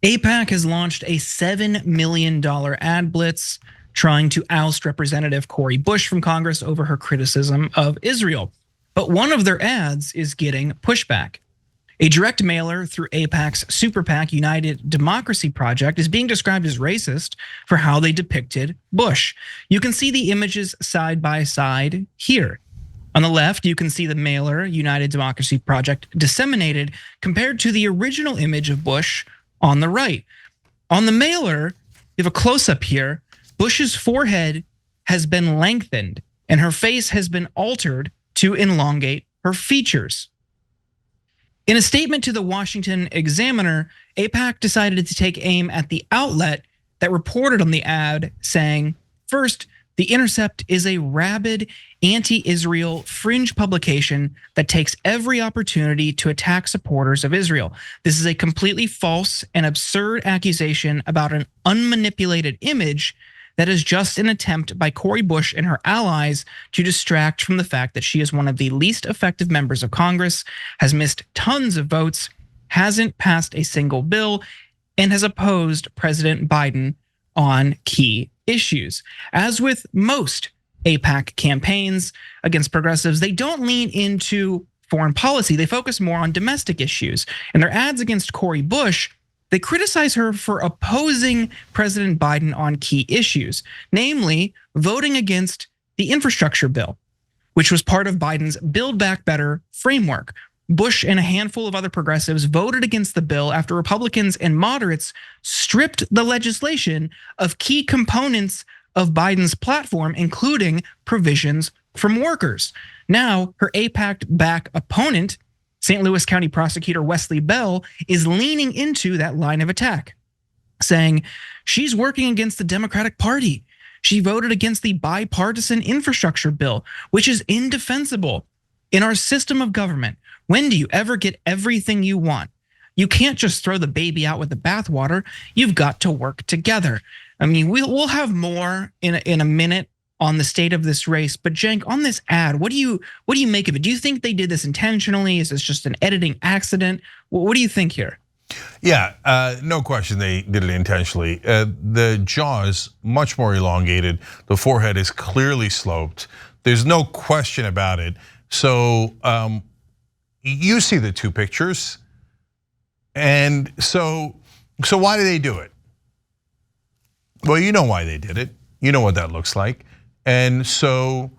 AIPAC has launched a $7 million ad blitz trying to oust Representative Cori Bush from Congress over her criticism of Israel. But one of their ads is getting pushback. A direct mailer through AIPAC's super PAC United Democracy Project is being described as racist for how they depicted Bush. You can see the images side by side here. On the left, you can see the mailer United Democracy Project disseminated compared to the original image of Bush on the right. On the mailer, you have a close-up here. Bush's forehead has been lengthened and her face has been altered to elongate her features. In a statement to the Washington Examiner, AIPAC decided to take aim at the outlet that reported on the ad, saying, first, the Intercept is a rabid anti-Israel fringe publication that takes every opportunity to attack supporters of Israel. This is a completely false and absurd accusation about an unmanipulated image that is just an attempt by Cori Bush and her allies to distract from the fact that she is one of the least effective members of Congress, has missed tons of votes, hasn't passed a single bill, and has opposed President Biden on key issues. As with most AIPAC campaigns against progressives, they don't lean into foreign policy. They focus more on domestic issues. In their ads against Cori Bush, they criticize her for opposing President Biden on key issues, namely voting against the infrastructure bill, which was part of Biden's Build Back Better framework. Bush and a handful of other progressives voted against the bill after Republicans and moderates stripped the legislation of key components of Biden's platform, including provisions from workers. Now, her AIPAC-backed opponent, St. Louis County Prosecutor Wesley Bell, is leaning into that line of attack, saying she's working against the Democratic Party. She voted against the bipartisan infrastructure bill, which is indefensible. In our system of government, when do you ever get everything you want? You can't just throw the baby out with the bathwater. You've got to work together. I mean, we'll have more in a minute on the state of this race, but Cenk, on this ad, what do you make of it? Do you think they did this intentionally? Is this just an editing accident? What do you think here? Yeah, no question they did it intentionally. The jaws much more elongated. The forehead is clearly sloped. There's no question about it. So you see the two pictures, and so why do they do it? Well, you know why they did it. You know what that looks like. And so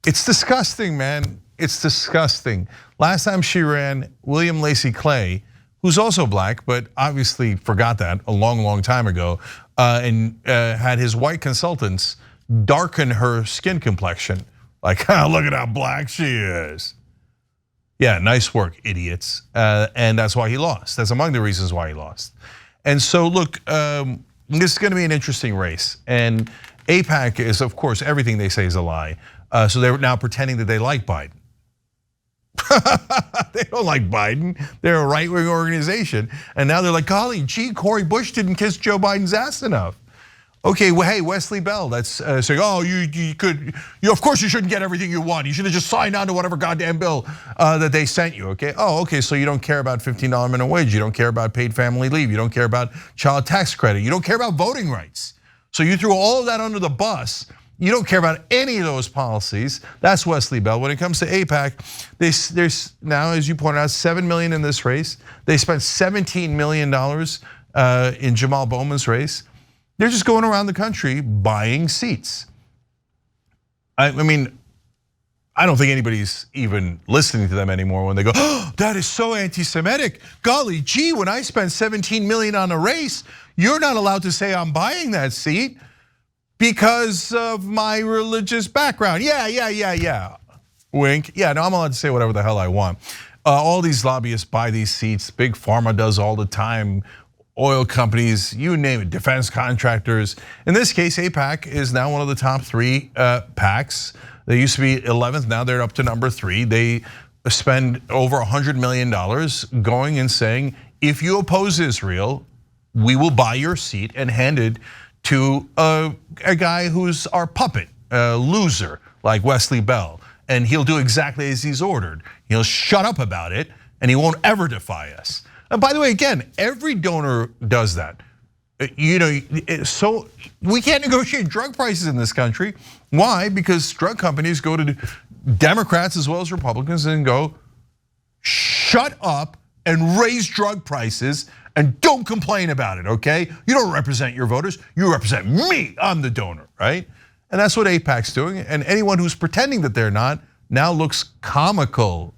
it's disgusting, man. It's disgusting. Last time she ran, William Lacey Clay, who's also black, but obviously forgot that a long, long time ago, and had his white consultants darken her skin complexion. Like, look at how black she is. Yeah, nice work, idiots. And that's why he lost. That's among the reasons why he lost. And so look, this is gonna be an interesting race. And AIPAC is, of course, everything they say is a lie. So they're now pretending that they like Biden. They don't like Biden. They're a right-wing organization. And now they're like, golly, gee, Cori Bush didn't kiss Joe Biden's ass enough. Okay, well, hey, Wesley Bell, that's saying, oh, of course you shouldn't get everything you want. You should have just signed on to whatever goddamn bill that they sent you, okay? Oh, okay, so you don't care about $15 minimum wage. You don't care about paid family leave. You don't care about child tax credit. You don't care about voting rights. So you threw all of that under the bus. You don't care about any of those policies. That's Wesley Bell. When it comes to AIPAC, there's now, as you pointed out, 7 million in this race. They spent $17 million in Jamal Bowman's race. They're just going around the country buying seats. I mean, I don't think anybody's even listening to them anymore when they go, oh, that is so anti-Semitic. Golly gee, when I spent 17 million on a race, you're not allowed to say I'm buying that seat because of my religious background. Yeah. Wink. Yeah, no, I'm allowed to say whatever the hell I want. All these lobbyists buy these seats. Big Pharma does all the time. Oil companies, you name it, defense contractors. In this case, AIPAC is now one of the top 3 PACs. They used to be 11th, now they're up to number 3. They spend over $100 million going and saying, if you oppose Israel, we will buy your seat and hand it to a guy who's our puppet, a loser like Wesley Bell. And he'll do exactly as he's ordered. He'll shut up about it and he won't ever defy us. And by the way, again, every donor does that. So we can't negotiate drug prices in this country. Why? Because drug companies go to Democrats as well as Republicans and go, shut up and raise drug prices and don't complain about it, okay? You don't represent your voters, you represent me, I'm the donor, right? And that's what AIPAC's doing, and anyone who's pretending that they're not now looks comical.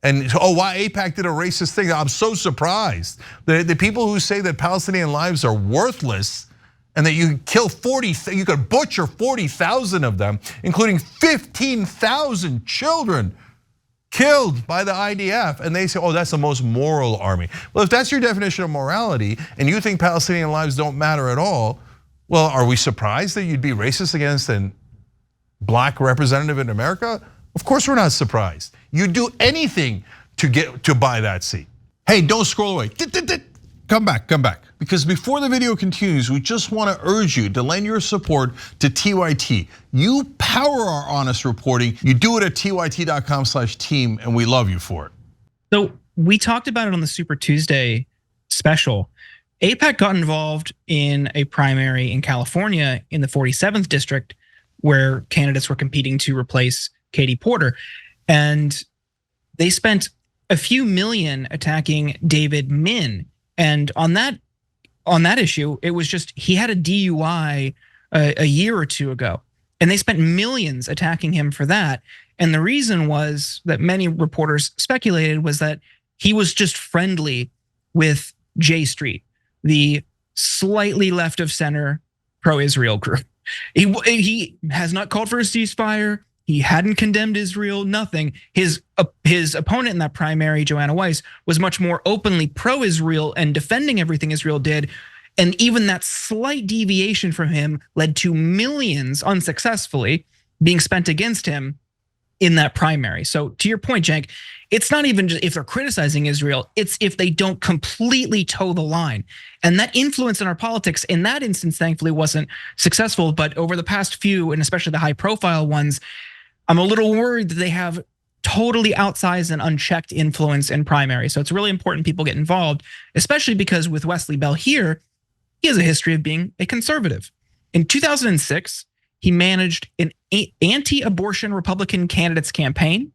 And why AIPAC did a racist thing, I'm so surprised. The people who say that Palestinian lives are worthless and that you could butcher 40,000 of them, including 15,000 children killed by the IDF, and they say, that's the most moral army. Well, if that's your definition of morality and you think Palestinian lives don't matter at all, well, are we surprised that you'd be racist against a black representative in America? Of course we're not surprised. You'd do anything to buy that seat. Hey, don't scroll away. Come back. Because before the video continues, we just want to urge you to lend your support to TYT. You power our honest reporting. You do it at tyt.com/team, and we love you for it. So we talked about it on the Super Tuesday special. AIPAC got involved in a primary in California in the 47th district where candidates were competing to replace Katie Porter. And they spent a few million attacking David Min. And on that issue, it was just, he had a DUI a year or two ago. And they spent millions attacking him for that. And the reason was that many reporters speculated was that he was just friendly with J Street, the slightly left of center pro-Israel group. He has not called for a ceasefire. He hadn't condemned Israel, nothing. His opponent in that primary, Joanna Weiss, was much more openly pro-Israel and defending everything Israel did. And even that slight deviation from him led to millions unsuccessfully being spent against him in that primary. So to your point, Cenk, it's not even just if they're criticizing Israel, it's if they don't completely toe the line. And that influence in our politics in that instance, thankfully, wasn't successful. But over the past few, and especially the high profile ones, I'm a little worried that they have totally outsized and unchecked influence in primary. So it's really important people get involved, especially because with Wesley Bell here, he has a history of being a conservative. In 2006, he managed an anti-abortion Republican candidates campaign.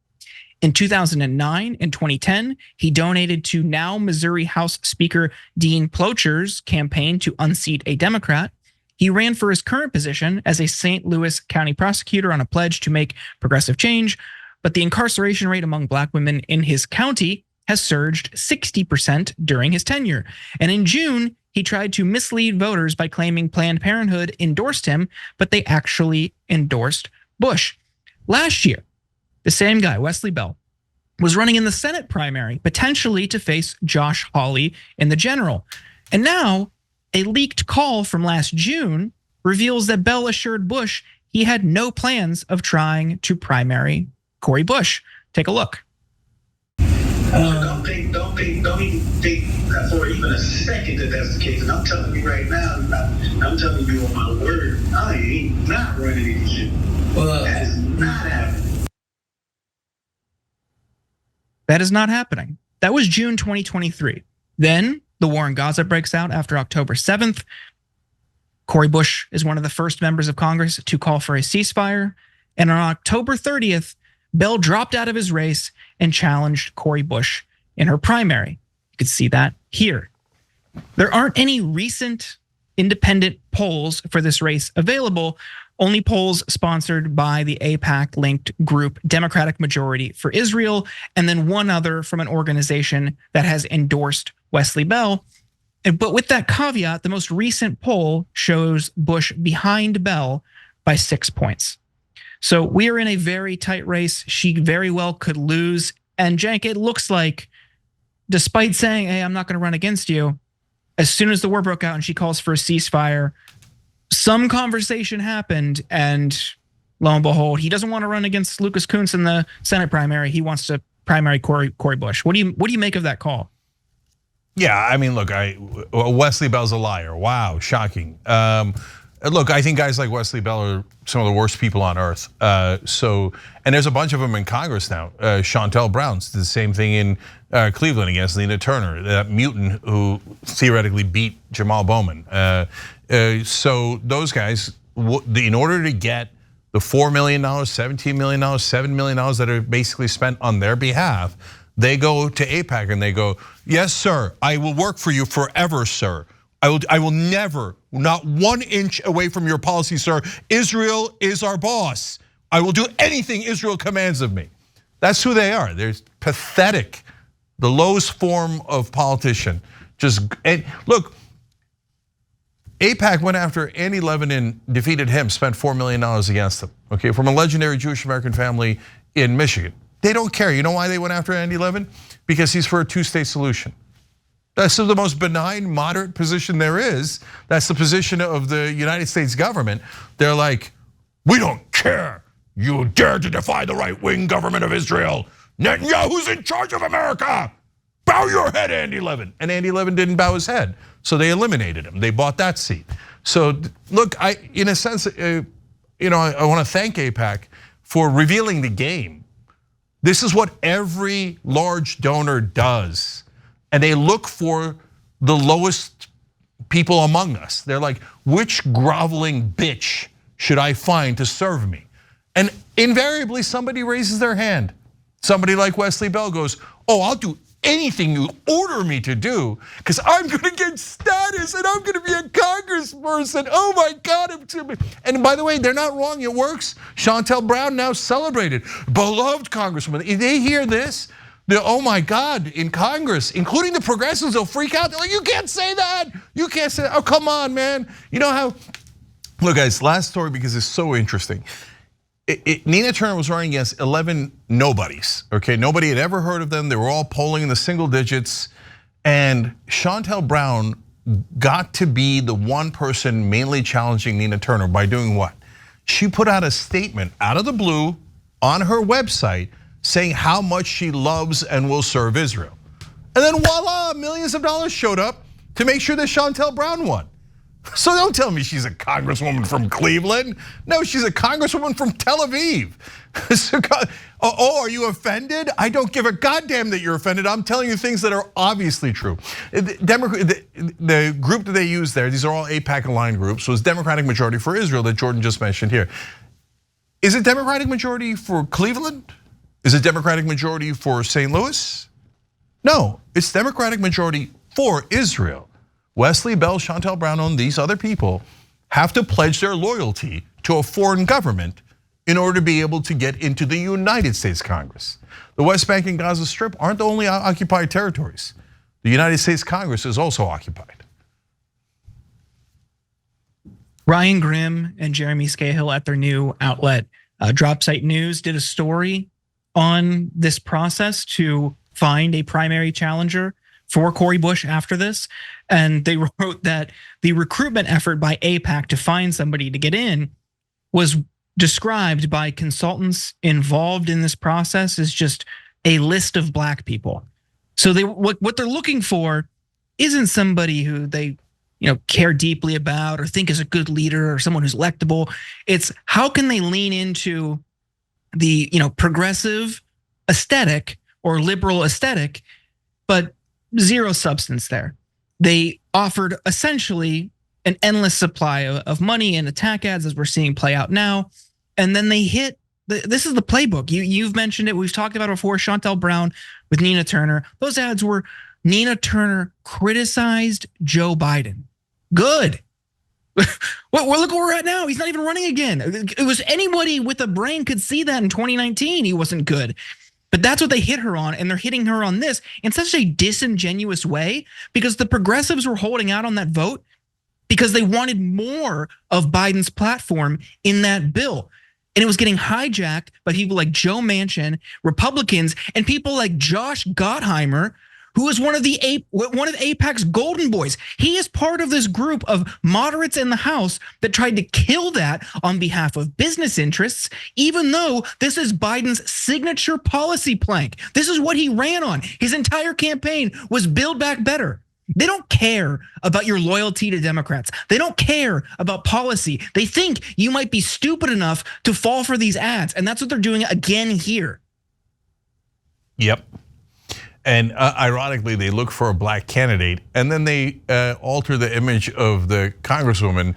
In 2009 and 2010, he donated to now Missouri House Speaker Dean Plocher's campaign to unseat a Democrat. He ran for his current position as a St. Louis County prosecutor on a pledge to make progressive change, but the incarceration rate among black women in his county has surged 60% during his tenure. And in June, he tried to mislead voters by claiming Planned Parenthood endorsed him, but they actually endorsed Bush. Last year, the same guy, Wesley Bell, was running in the Senate primary, potentially to face Josh Hawley in the general. And now, a leaked call from last June reveals that Bell assured Bush he had no plans of trying to primary Cori Bush. Take a look. Don't even think for even a second that that's the case. And I'm telling you right now, I'm telling you on my word, I ain't not running any shit. That is not happening. That is not happening. That was June 2023. Then the war in Gaza breaks out after October 7th. Cori Bush is one of the first members of Congress to call for a ceasefire. And on October 30th, Bell dropped out of his race and challenged Cori Bush in her primary. You can see that here. There aren't any recent independent polls for this race available, only polls sponsored by the AIPAC-linked group Democratic Majority for Israel, and then one other from an organization that has endorsed Wesley Bell. But with that caveat, the most recent poll shows Bush behind Bell by 6 points. So we are in a very tight race. She very well could lose. And Cenk, it looks like, despite saying, hey, I'm not going to run against you, as soon as the war broke out and she calls for a ceasefire, some conversation happened, and lo and behold, he doesn't want to run against Lucas Kunce in the Senate primary. He wants to primary Cori Bush. What do you make of that call? Yeah, I mean, look, Wesley Bell's a liar. Wow, shocking. look, I think guys like Wesley Bell are some of the worst people on earth. And there's a bunch of them in Congress now. Chantel Brown's did the same thing in Cleveland against Nina Turner, that mutant who theoretically beat Jamal Bowman. So those guys, in order to get the $4 million, $17 million, $7 million that are basically spent on their behalf, they go to AIPAC and they go, yes, sir, I will work for you forever, sir. I will never, not 1 inch away from your policy, sir. Israel is our boss. I will do anything Israel commands of me. That's who they are. They're pathetic, the lowest form of politician. Look, AIPAC went after Andy Levin, defeated him, spent $4 million against him, okay, from a legendary Jewish American family in Michigan. They don't care. You know why they went after Andy Levin? Because he's for a 2-state solution. That's the most benign, moderate position there is. That's the position of the United States government. They're like, we don't care. You dare to defy the right-wing government of Israel. Netanyahu's in charge of America. Bow your head, Andy Levin. And Andy Levin didn't bow his head, so they eliminated him. They bought that seat. So look, in a sense, I want to thank AIPAC for revealing the game. This is what every large donor does. And they look for the lowest people among us. They're like, which groveling bitch should I find to serve me? And invariably somebody raises their hand. Somebody like Wesley Bell goes, oh, I'll do anything you order me to do because I'm gonna get status and I'm gonna be a congressperson. Oh my God. And by the way, they're not wrong, it works. Chantel Brown now celebrated, beloved congresswoman. If they hear this, oh my God, in Congress, including the progressives, they'll freak out. They're like, you can't say that. You can't say that. Oh, come on, man. You know how, look guys, last story because it's so interesting. Nina Turner was running against 11 nobodies, okay? Nobody had ever heard of them. They were all polling in the single digits. And Chantel Brown got to be the one person mainly challenging Nina Turner by doing what? She put out a statement out of the blue on her website saying how much she loves and will serve Israel. And then voila, millions of dollars showed up to make sure that Chantel Brown won. So don't tell me she's a congresswoman from Cleveland. No, she's a congresswoman from Tel Aviv. Oh, are you offended? I don't give a goddamn that you're offended. I'm telling you things that are obviously true. The group that they use there, these are all AIPAC aligned groups, was Democratic majority for Israel that Jordan just mentioned here. Is it Democratic majority for Cleveland? Is it Democratic majority for St. Louis? No, it's Democratic majority for Israel. Wesley Bell, Chantel Brown, and these other people have to pledge their loyalty to a foreign government in order to be able to get into the United States Congress. The West Bank and Gaza Strip aren't the only occupied territories. The United States Congress is also occupied. Ryan Grimm and Jeremy Scahill at their new outlet, Dropsite News, did a story on this process to find a primary challenger for Cori Bush after this. And they wrote that the recruitment effort by AIPAC to find somebody to get in was described by consultants involved in this process as just a list of black people. So what they're looking for isn't somebody who they care deeply about or think is a good leader or someone who's electable. It's how can they lean into the progressive aesthetic or liberal aesthetic, but zero substance there. They offered essentially an endless supply of money and attack ads as we're seeing play out now. And then they hit, this is the playbook. You've mentioned it, we've talked about it before, Chantel Brown with Nina Turner. Those ads were Nina Turner criticized Joe Biden. Good. Well, look where we're at now. He's not even running again. It was anybody with a brain could see that in 2019 he wasn't good. But that's what they hit her on, and they're hitting her on this in such a disingenuous way because the progressives were holding out on that vote because they wanted more of Biden's platform in that bill. And it was getting hijacked by people like Joe Manchin, Republicans, and people like Josh Gottheimer, who is one of AIPAC's golden boys. He is part of this group of moderates in the House that tried to kill that on behalf of business interests, even though this is Biden's signature policy plank. This is what he ran on. His entire campaign was Build Back Better. They don't care about your loyalty to Democrats. They don't care about policy. They think you might be stupid enough to fall for these ads. And that's what they're doing again here. Yep. And ironically, they look for a black candidate and then they alter the image of the congresswoman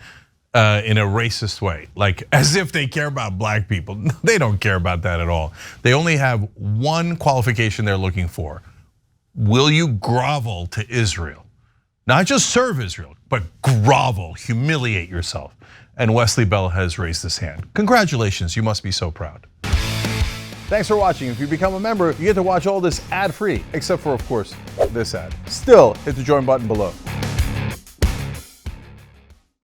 in a racist way, like as if they care about black people. They don't care about that at all. They only have one qualification they're looking for. Will you grovel to Israel? Not just serve Israel, but grovel, humiliate yourself. And Wesley Bell has raised his hand. Congratulations, you must be so proud. Thanks for watching. If you become a member, you get to watch all this ad-free, except for, of course, this ad. Still, hit the join button below.